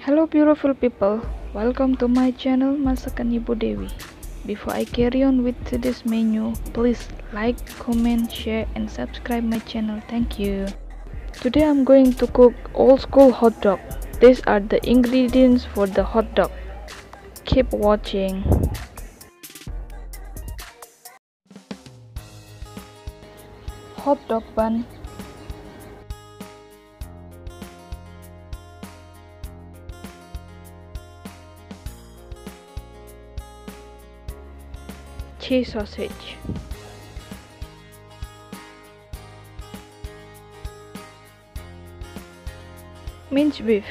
Hello beautiful people, welcome to my channel Masakan Ibu Dewi. Before I carry on with today's menu, please like, comment, share and subscribe my channel. Thank you. Today I'm going to cook old school hot dog. These are the ingredients for the hot dog. Keep watching. Hot dog bun, cheese sausage, mince beef,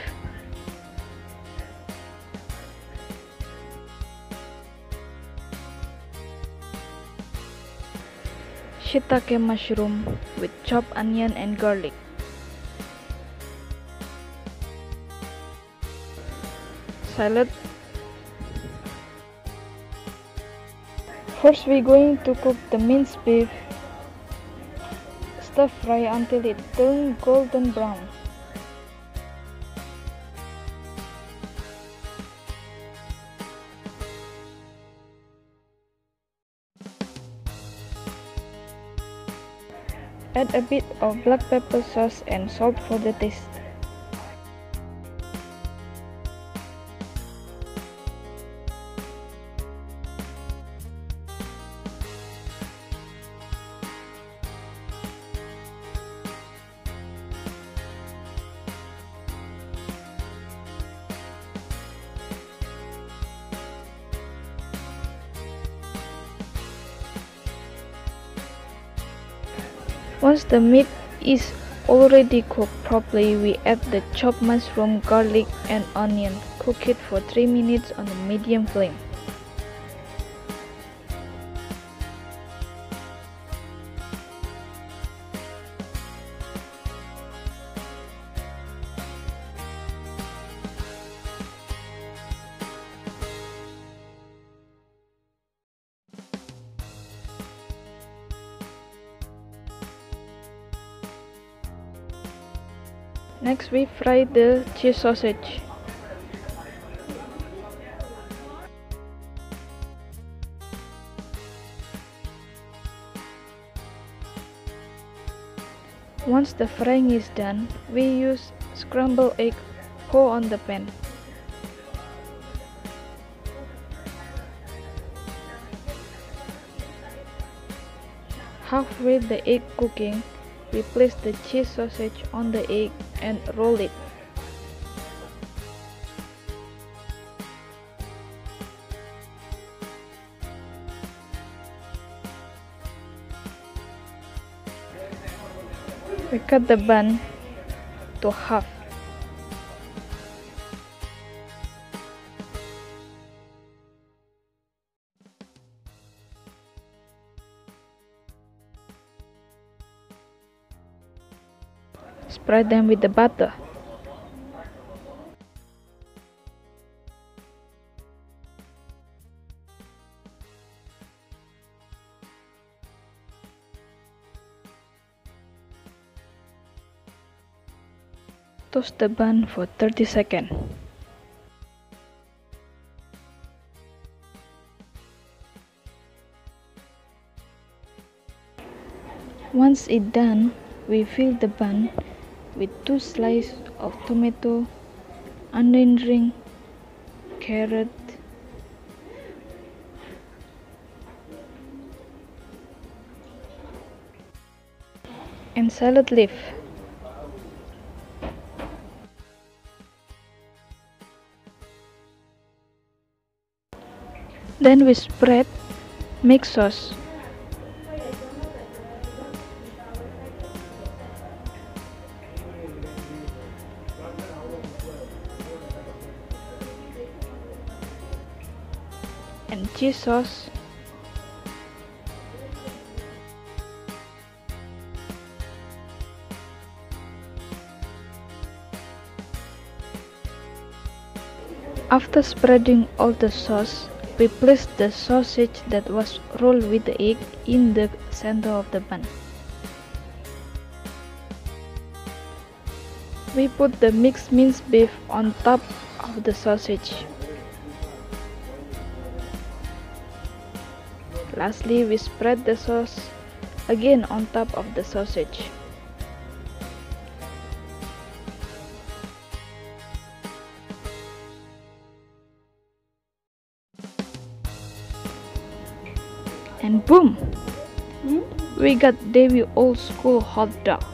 shiitake mushroom with chopped onion and garlic, salad. First we're going to cook the minced beef. Stir fry until it turns golden brown. Add a bit of black pepper sauce and salt for the taste. Once the meat is already cooked properly, we add the chopped mushroom, garlic and onion. Cook it for 3 minutes on a medium flame. Next we fry the cheese sausage. Once the frying is done, we use scrambled egg, pour on the pan. Halfway the egg cooking, we place the cheese sausage on the egg and roll it. We cut the bun to half. Spread them with the butter. Toast the bun for 30 seconds. Once it's done, we fill the bun with 2 slices of tomato, onion ring, carrot, and salad leaf. Then we spread mixed sauce. And cheese sauce. After spreading all the sauce, we place the sausage that was rolled with the egg in the center of the bun. We put the mixed minced beef on top of of the sausage. Lastly, we spread the sauce again on top of the sausage. And boom! We got Dewi old school hot dog.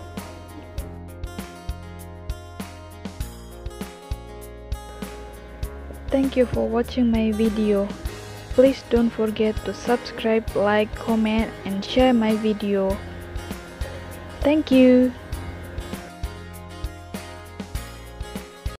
Thank you for watching my video. Please don't forget to subscribe, like, comment, and share my video. Thank you.